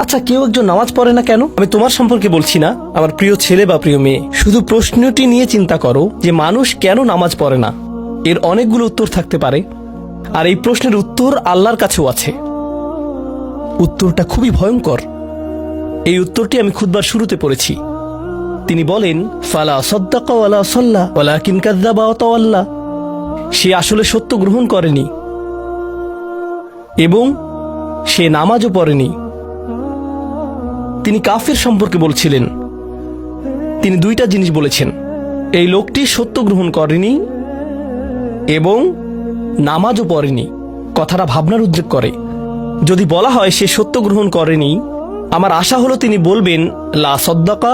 আচ্ছা, কেউ একজন নামাজ পড়ে না কেন? আমি তোমার সম্পর্কে বলছি না, আমার প্রিয় ছেলে বা প্রিয় মেয়ে। শুধু প্রশ্নটি নিয়ে চিন্তা করো যে মানুষ কেন নামাজ পড়ে না। এর অনেকগুলো উত্তর থাকতে পারে, আর এই প্রশ্নের উত্তর আল্লাহর কাছেও আছে। উত্তরটা খুবই ভয়ঙ্কর। এই উত্তরটি আমি খুতবার শুরুতে পড়েছি। তিনি বলেন, ফালা সাদ্দাকা ওয়ালা সাল্লা ওয়ালাকিন কাযযাবা ওয়া তাওয়াল্লা। সে আসলে সত্য গ্রহণ করেনি এবং সে নামাজও পড়েনি। তিনি কাফের সম্পর্কে বলছিলেন। তিনি দুইটা জিনিস বলেছেন, এই লোকটি সত্য গ্রহণ করেনি এবং নামাজও পড়েনি। কথাটা ভাবনার উদ্রেক করে। যদি বলা হয় সে সত্য গ্রহণ করেনি, আমার আশা হলো তিনি বলবেন লা সাদ্দাকা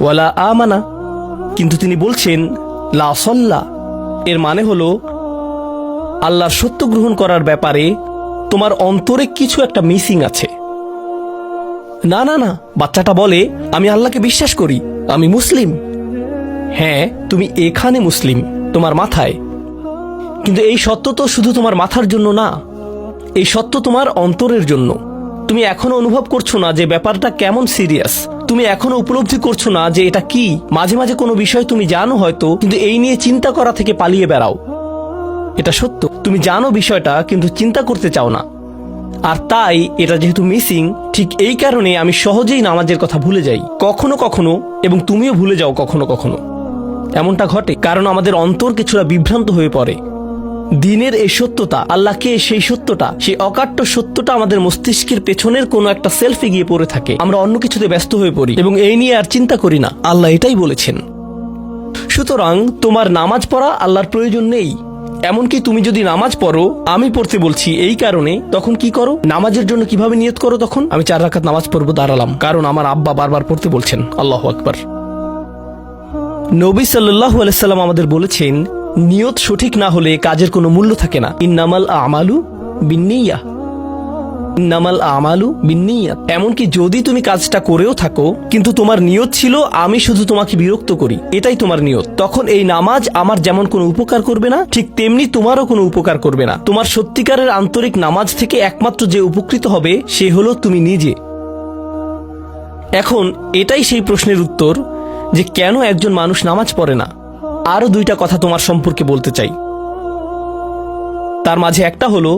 ওয়ালা আমানা, কিন্তু তিনি বলছেন লা সাল্লা। এর মানে হলো আল্লাহর সত্য গ্রহণ করার ব্যাপারে তোমার অন্তরে কিছু একটা মিসিং আছে। না না না, বাচ্চাটা বলে আমি আল্লাহকে বিশ্বাস করি, আমি মুসলিম। হ্যাঁ, তুমি এখানে মুসলিম, তোমার মাথায়। কিন্তু এই সত্য তো শুধু তোমার মাথার জন্য না, এই সত্য তোমার অন্তরের জন্য। তুমি এখনো অনুভব করছো না যে ব্যাপারটা কেমন সিরিয়াস। তুমি এখনো উপলব্ধি করছো না যে এটা কি। মাঝে মাঝে কোনো বিষয় তুমি জানো হয়তো, কিন্তু এই নিয়ে চিন্তা করা থেকে পালিয়ে বেড়াও। এটা সত্য, তুমি জানো বিষয়টা কিন্তু চিন্তা করতে চাও না। আর তাই এটা যেহেতু মিসিং, ঠিক এই কারণে আমি সহজেই নামাজের কথা ভুলে যাই কখনো কখনো, এবং তুমিও ভুলে যাও কখনো কখনো। এমনটা ঘটে কারণ আমাদের অন্তর কিছুটা বিভ্রান্ত হয়ে পড়ে। দিনের এই সত্যতা, আল্লাহকে সেই সত্যটা, সেই অকাট্য সত্যটা আমাদের মস্তিষ্কের পেছনের কোনো একটা সেলফে গিয়ে পড়ে থাকে। আমরা অন্য কিছুতে ব্যস্ত হয়ে পড়ি এবং এই নিয়ে আর চিন্তা করি না। আল্লাহ এটাই বলেছেন। সুতরাং তোমার নামাজ পড়া আল্লাহর প্রয়োজন নেই। এমনকি তুমি যদি নামাজ পড়ো, আমি পড়তে বলছি এই কারণে, তখন কি করো? নামাজের জন্য কিভাবে নিয়ত করো? তখন আমি 4 রাকাত নামাজ পড়বো, দাঁড়ালাম, কারণ আমার আব্বা বারবার পড়তে বলছেন। আল্লাহু আকবার। নবী সাল্লাল্লাহু আলাইহি সাল্লাম আমাদের বলেছেন, নিয়ত সঠিক না হলে কাজের কোনো মূল্য থাকে না। ইন্নামাল আমালু বিন্নিয়াহ, ইন্নামাল আমালু বিন্নিয়াত। এমনকি যদি তুমি কাজটা করেও থাকো কিন্তু তোমার নিয়ত ছিল আমি শুধু তোমাকে বিরক্ত করি, এটাই তোমার নিয়ত, তখন এই নামাজ আমার যেমন কোনো উপকার করবে না, ঠিক তেমনি তোমারও কোনো উপকার করবে না। তোমার সত্যিকারের আন্তরিক নামাজ থেকে একমাত্র যে উপকৃত হবে সে হলো তুমি নিজে। এখন এটাই সেই প্রশ্নের উত্তর যে কেন একজন মানুষ নামাজ পড়ে না। আরো 2টা কথা তোমার সম্পর্কে বলতে চাই। তার মাঝে একটা হলো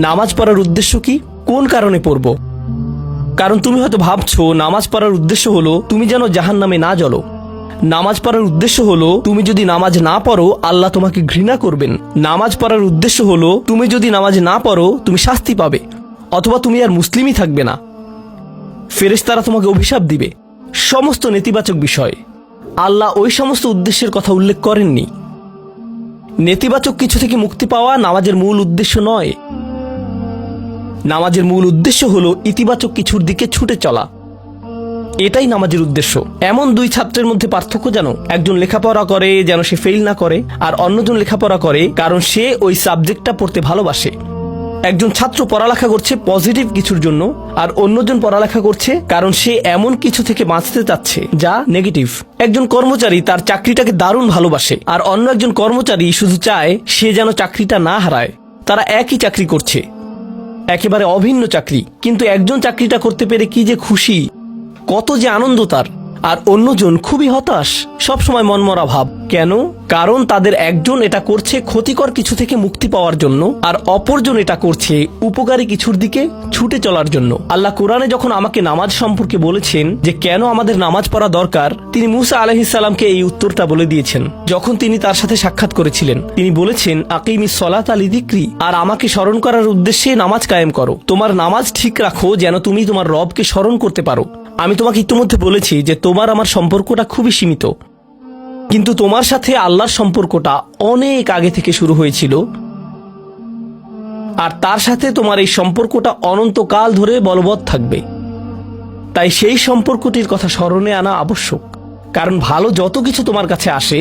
নামাজ পড়ার উদ্দেশ্য কি, কোন কারণে পড়ব। কারণ তুমি হয়তো ভাবছো নামাজ পড়ার উদ্দেশ্য হলো তুমি যেন জাহান্নামে না জ্বলো। নামাজ পড়ার উদ্দেশ্য হলো তুমি যদি নামাজ না পড়ো আল্লাহ তোমাকে ঘৃণা করবেন। নামাজ পড়ার উদ্দেশ্য হলো তুমি যদি নামাজ না পড়ো তুমি শাস্তি পাবে, অথবা তুমি আর মুসলিমই থাকবে না, ফেরেশতারা তোমাকে অভিশাপ দিবে। সমস্ত নেতিবাচক বিষয়। আল্লাহ ওই সমস্ত উদ্দেশ্যের কথা উল্লেখ করেননি। নেতিবাচক কিছু থেকে মুক্তি পাওয়া নামাজের মূল উদ্দেশ্য নয়। নামাজের মূল উদ্দেশ্য হলো ইতিবাচক কিছুর দিকে ছুটে চলা, এটাই নামাজের উদ্দেশ্য। এমন 2 ছাত্রের মধ্যে পার্থক্য জানো? একজন লেখাপড়া করে যেন সে ফেল না করে, আর অন্যজন লেখাপড়া করে কারণ সে ওই সাবজেক্টটা পড়তে ভালোবাসে। একজন ছাত্র পড়ালেখা করছে পজিটিভ কিছুর জন্য, আর অন্যজন পড়ালেখা করছে কারণ সে এমন কিছু থেকে বাঁচতে চাচ্ছে যা নেগেটিভ। একজন কর্মচারী তার চাকরিটাকে দারুণ ভালোবাসে, আর অন্য একজন কর্মচারী শুধু চায় সে যেন চাকরিটা না হারায়। তারা একই চাকরি করছে, একেবারে অভিন্ন চাকরি, কিন্তু একজন চাকরিটা করতে পেরে কি যে খুশি, কত যে আনন্দ তার, আর অন্যজন খুবই হতাশ, সবসময় মনমরা ভাব। কেন? কারণ তাদের একজন এটা করছে ক্ষতিকর কিছু থেকে মুক্তি পাওয়ার জন্য, আর অপরজন এটা করছে উপকারী কিছুর দিকে ছুটে চলার জন্য। আল্লাহ কোরআনে যখন আমাকে নামাজ সম্পর্কে বলেছেন যে কেন আমাদের নামাজ পড়া দরকার, তিনি মুসা আলাইহিস সালামকে এই উত্তরটা বলে দিয়েছেন যখন তিনি তার সাথে সাক্ষাৎ করেছিলেন। তিনি বলেছেন, আকিমিস সলাতা লিযিকরি, আর আমাকে স্মরণ করার উদ্দেশ্যে নামাজ কায়েম করো। তোমার নামাজ ঠিক রাখো যেন তুমি তোমার রবকে স্মরণ করতে পারো। আমি তোমাকে ইতিমধ্যে বলেছি যে তোমার আমার সম্পর্কটা খুবই সীমিত, কিন্তু তোমার সাথে আল্লাহর সম্পর্কটা অনেক আগে থেকে শুরু হয়েছিল, আর তার সাথে তোমার এই সম্পর্কটা অনন্তকাল ধরে বলবৎ থাকবে। তাই সেই সম্পর্কটির কথা স্মরণে আনা আবশ্যক, কারণ ভালো যত কিছু তোমার কাছে আসে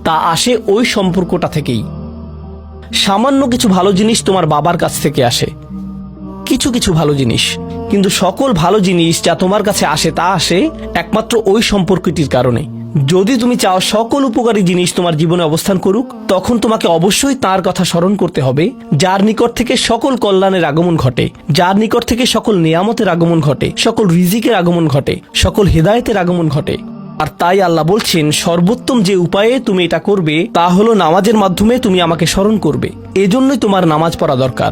তা আসে ওই সম্পর্কটা থেকেই। সামান্য কিছু ভালো জিনিস তোমার বাবার কাছ থেকে আসে, কিছু কিছু ভালো জিনিস, কিন্তু সকল ভালো জিনিস যা তোমার কাছে আসে তা আসে একমাত্র ওই সম্পর্কটির কারণে, যদি তুমি চাও সকল উপকারী জিনিস তোমার জীবনে অবস্থান করুক, তখন তোমাকে অবশ্যই তার কথা স্মরণ করতে হবে, যার নিকট থেকে সকল কল্যাণের আগমন ঘটে, যার নিকট থেকে সকল নিয়ামতের আগমন ঘটে, সকল রিজিকের আগমন ঘটে, সকল হেদায়েতের আগমন ঘটে। আর তাই আল্লাহ বলছেন, সর্বোত্তম যে উপায়ে তুমি এটা করবে তা হলো নামাজের মাধ্যমে তুমি আমাকে স্মরণ করবে। এজন্যই তোমার নামাজ পড়া দরকার।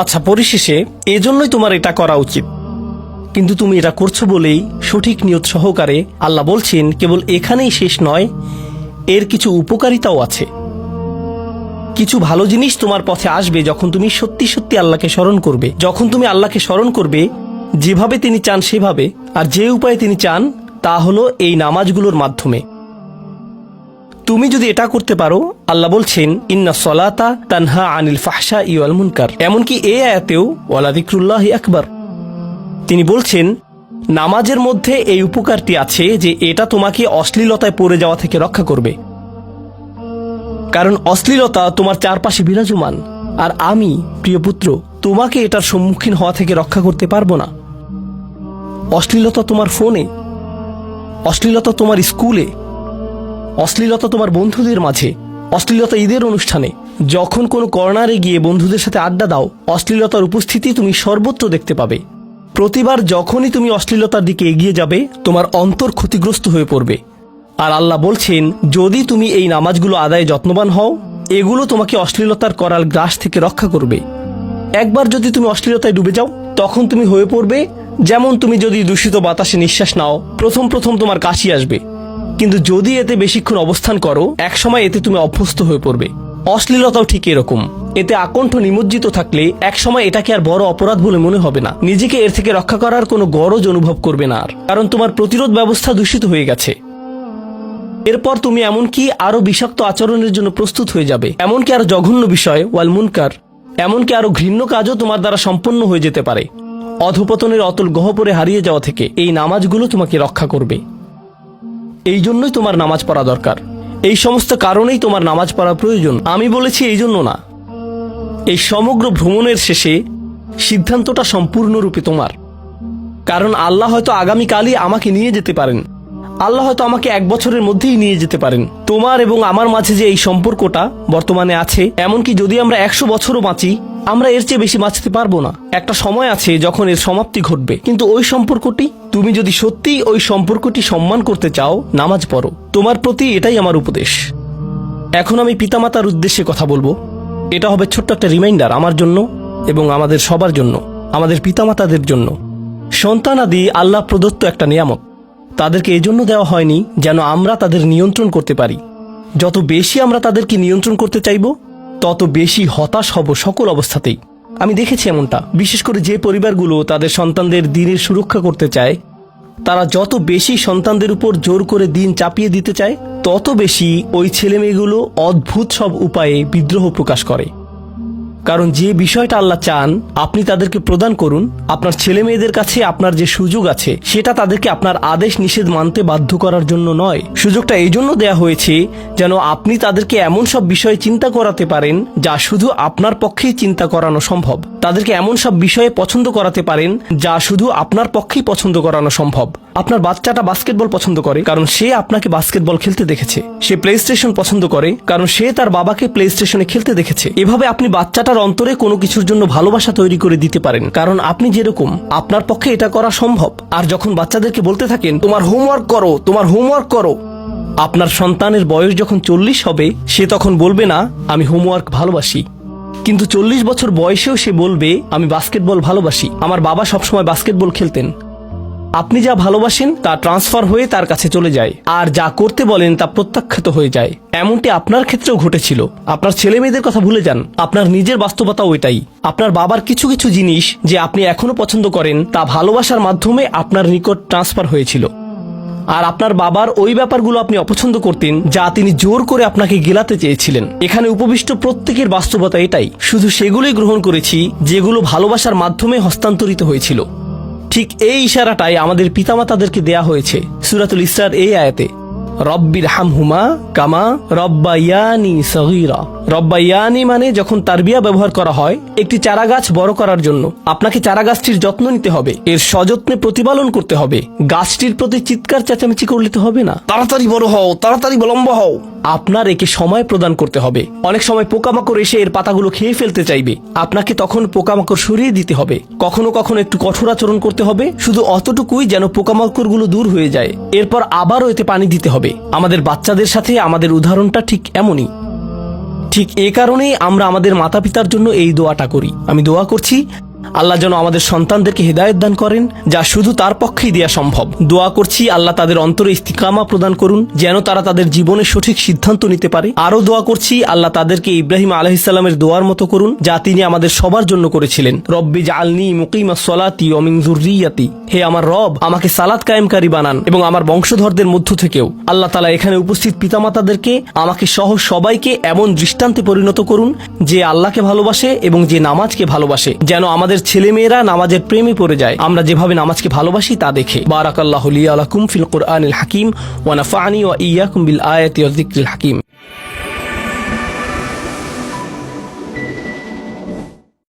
আচ্ছা, পরিশেষে এজন্যই তোমার এটা করা উচিত। কিন্তু তুমি এটা করছো বলেই সঠিক নিয়ত সহকারে আল্লাহ বলছেন, কেবল এখানেই শেষ নয়, এর কিছু উপকারিতাও আছে। কিছু ভালো জিনিস তোমার পথে আসবে যখন তুমি সত্যি সত্যি আল্লাহকে স্মরণ করবে। যখন তুমি আল্লাহকে স্মরণ করবে যেভাবে তিনি চান সেভাবে, আর যে উপায়ে তিনি চান তা হলো এই নামাজগুলোর মাধ্যমে। তুমি যদি এটা করতে পারো, আল্লাহ বলছেন, ইন্না সলাতা তানহা আনিল ফাহশা ওয়াল মুনকার। এমনকি এই আয়াতেও ওয়ালা যিকরুল্লাহি আকবার, তিনি বলছেন নামাজের মধ্যে এই উপকারটি আছে যে এটা তোমাকে অশ্লীলতায় পড়ে যাওয়া থেকে রক্ষা করবে। কারণ অশ্লীলতা তোমার চারপাশে বিরাজমান, আর আমি প্রিয় পুত্র তোমাকে এটার সম্মুখীন হওয়া থেকে রক্ষা করতে পারবো না। অশ্লীলতা তোমার ফোনে, অশ্লীলতা তোমার স্কুলে, অশ্লীলতা তোমার বন্ধুদের মাঝে, অশ্লীলতা ঈদের অনুষ্ঠানে। যখন কোনো কর্নারে গিয়ে বন্ধুদের সাথে আড্ডা দাও, অশ্লীলতার উপস্থিতি তুমি সর্বত্র দেখতে পাবে। প্রতিবার যখনই তুমি অশ্লীলতার দিকে এগিয়ে যাবে, তোমার অন্তর ক্ষতিগ্রস্ত হয়ে পড়বে। আর আল্লাহ বলছেন, যদি তুমি এই নামাজগুলো আদায়ে যত্নবান হও, এগুলো তোমাকে অশ্লীলতার করাল গ্রাস থেকে রক্ষা করবে। একবার যদি তুমি অশ্লীলতায় ডুবে যাও, তখন তুমি হয়ে পড়বে যেমন তুমি যদি দূষিত বাতাসে নিঃশ্বাস নাও, প্রথম প্রথম তোমার কাশি আসবে, কিন্তু যদি এতে বেশিক্ষণ অবস্থান করো, একসময় এতে তুমি অভ্যস্ত হয়ে পড়বে। অশ্লীলতাও ঠিক এরকম। এতে আকণ্ঠ নিমজ্জিত থাকলে একসময় এটাকে আর বড় অপরাধ বলে মনে হবে না। নিজেকে এর থেকে রক্ষা করার কোনো গরজ অনুভব করবে না আর, কারণ তোমার প্রতিরোধ ব্যবস্থা দূষিত হয়ে গেছে। এরপর তুমি এমনকি আরো বিষাক্ত আচরণের জন্য প্রস্তুত হয়ে যাবে, এমনকি আরো জঘন্য বিষয় ওয়াল মুনকার, এমনকি আরো ঘৃণ্য কাজও তোমার দ্বারা সম্পন্ন হয়ে যেতে পারে। অধপতনের অতল গহ্বরে হারিয়ে যাওয়া থেকে এই নামাজগুলো তোমাকে রক্ষা করবে। এই জন্যই তোমার নামাজ পড়া দরকার। এই সমস্ত কারণেই তোমার নামাজ পড়া প্রয়োজন। আমি বলেছি এই জন্য না। এই সমগ্র ভ্রমণের শেষে সিদ্ধান্তটা সম্পূর্ণরূপে তোমার। কারণ আল্লাহ হয়তো আগামীকালই আমাকে নিয়ে যেতে পারেন, আল্লাহ হয়তো আমাকে 1 বছরের মধ্যেই নিয়ে যেতে পারেন। তোমার এবং আমার মাঝে যে এই সম্পর্কটা বর্তমানে আছে, এমনকি যদি আমরা 100 বছরও বাঁচি, আমরা এর চেয়ে বেশি বাঁচতে পারবো না। একটা সময় আছে যখন এর সমাপ্তি ঘটবে। কিন্তু ওই সম্পর্কটি, তুমি যদি সত্যিই ওই সম্পর্কটি সম্মান করতে চাও, নামাজ পড়ো। তোমার প্রতি এটাই আমার উপদেশ। এখন আমি পিতামাতার উদ্দেশ্যে কথা বলবো। এটা হবে ছোট্ট একটা রিমাইন্ডার আমার জন্য এবং আমাদের সবার জন্য, আমাদের পিতামাতাদের জন্য। সন্তানাদি আল্লাহ প্রদত্ত একটা নিয়ামত। তাদেরকে এজন্য দেওয়া হয়নি যেন আমরা তাদের নিয়ন্ত্রণ করতে পারি। যত বেশি আমরা তাদেরকে নিয়ন্ত্রণ করতে চাইব, তত বেশি হতাশ হব সকল অবস্থাতেই। আমি দেখেছি এমনটা, বিশেষ করে যে পরিবারগুলো তাদের সন্তানদের দিনের সুরক্ষা করতে চায়, তারা যত বেশি সন্তানদের উপর জোর করে দিন চাপিয়ে দিতে চায়, তত বেশি ওই ছেলেমেয়েগুলো অদ্ভুত সব উপায়ে বিদ্রোহ প্রকাশ করে। কারণ যে বিষয়টা আল্লাহ চান আপনি তাদেরকে প্রদান করুন, আপনার ছেলে মেয়েদের কাছে আপনার যে সুযোগ আছে সেটা তাদেরকে আপনার আদেশ নিষেধ মানতে বাধ্য করার জন্য নয়। সুযোগটা এই জন্য দেয়া হয়েছে যেন আপনি তাদেরকে এমন সব বিষয়ে চিন্তা করাতে পারেন যা শুধু আপনার পক্ষেই চিন্তা করানো সম্ভব। তাদেরকে এমন সব বিষয়ে পছন্দ করাতে পারেন যা শুধু আপনার পক্ষেই পছন্দ করানো সম্ভব। আপনার বাচ্চাটা বাস্কেটবল পছন্দ করে কারণ সে আপনাকে বাস্কেটবল খেলতে দেখেছে। সে প্লে স্টেশন পছন্দ করে কারণ সে তার বাবাকে প্লে স্টেশনে খেলতে দেখেছে। এভাবে আপনি বাচ্চাটার অন্তরে কোনো কিছুর জন্য ভালোবাসা তৈরি করে দিতে পারেন, কারণ আপনি যেরকম, আপনার পক্ষে এটা করা সম্ভব। আর যখন বাচ্চাদেরকে বলতে থাকেন তোমার হোমওয়ার্ক করো, তোমার হোমওয়ার্ক করো, আপনার সন্তানের বয়স যখন 40 হবে, সে তখন বলবে না আমি হোমওয়ার্ক ভালোবাসি, কিন্তু 40 বছর বয়সেও সে বলবে আমি বাস্কেটবল ভালোবাসি, আমার বাবা সবসময় বাস্কেটবল খেলতেন। আপনি যা ভালোবাসেন তা ট্রান্সফার হয়ে তার কাছে চলে যায়, আর যা করতে বলেন তা প্রত্যাখ্যাত হয়ে যায়। এমনটি আপনার ক্ষেত্রেও ঘটেছিল। আপনার ছেলে মেয়েদের কথা ভুলে যান, আপনার নিজের বাস্তবতা ওইটাই। আপনার বাবার কিছু কিছু জিনিস যে আপনি এখনো পছন্দ করেন তা ভালোবাসার মাধ্যমে আপনার নিকট ট্রান্সফার হয়েছিল, আর আপনার বাবার ওই ব্যাপারগুলো আপনি অপছন্দ করতেন যা তিনি জোর করে আপনাকে গেলাতে চেয়েছিলেন। এখানে উপবিষ্ট প্রত্যেকের বাস্তবতা এটাই, শুধু সেগুলোই গ্রহণ করেছি যেগুলো ভালোবাসার মাধ্যমে হস্তান্তরিত হয়েছিল। ঠিক এই ইশারাটাই আমাদের পিতামাতাদেরকে দেয়া হয়েছে সূরাতুল ইসরার এই আয়াতে, রব্বির হামহুমা কামা রব্বায়ানি সগীরা। রব্বাইয়ানি মানে যখন তারবিয়া ব্যবহার করা হয় একটি চারা গাছ বড় করার জন্য, আপনাকে চারা গাছটির যত্ন নিতে হবে, এর সযত্নে প্রতিপালন করতে হবে। গাছটির প্রতি চিৎকার চেঁচামেচি করলে তো হবে না, তাড়াতাড়ি বড় হও, তাড়াতাড়ি লম্বা হও। আপনার একে সময় প্রদান করতে হবে। অনেক সময় পোকামাকড় এসে এর পাতাগুলো খেয়ে ফেলতে চাইবে, আপনাকে তখন পোকামাকড় সরিয়ে দিতে হবে। কখনো কখনো একটু কঠোর আচরণ করতে হবে, শুধু অতটুকুই যেন পোকামাকড়গুলো দূর হয়ে যায়। এরপর আবারও এতে পানি দিতে হবে। আমাদের বাচ্চাদের সাথে আমাদের উদাহরণটা ঠিক এমনই। ঠিক এ কারণেই আমরা আমাদের মাতা পিতার জন্য এই দোয়াটা করি। আমি দোয়া করছি আল্লাহ যেন আমাদের সন্তানদেরকে হেদায়েত দান করেন, যা শুধু তার পক্ষেই দেয়া সম্ভব। দোয়া করছি আল্লাহ তাদের অন্তরে ইস্তিকামা প্রদান করুন, যেন তারা তাদের জীবনে সঠিক সিদ্ধান্ত নিতে পারে। আরও দোয়া করছি আল্লাহ তাদেরকে ইব্রাহিম আলাইহিসসালামের দোয়ার মতো করুন, যা তিনি আমাদের সবার জন্য করেছিলেন। রব্বি জাআলনি মুকিমাস সলাতি ওয়া মিন যুররিয়াতি, হে আমার রব, আমাকে সালাত কায়েমকারী বানান এবং আমার বংশধরদের মধ্য থেকেও। আল্লাহ তাআলা এখানে উপস্থিত পিতামাতাদেরকে, আমাকে সহ সবাইকে এমন দৃষ্টান্তে পরিণত করুন যে আল্লাহকে ভালোবাসে এবং যে নামাজকে ভালোবাসে, যেন আমাদের ছেলেমেয়েরা নামাজের প্রেমে পড়ে যায় আমরা যেভাবে নামাজকে ভালোবাসি তা দেখে। বারাকাল্লাহু লি ওয়া লাকুম ফিল কুরআনিল হাকিম ওয়া নাফা'নি ওয়া ইয়্যাকুম বিল আয়াতি ওয়াজ যিকরিল হাকিম।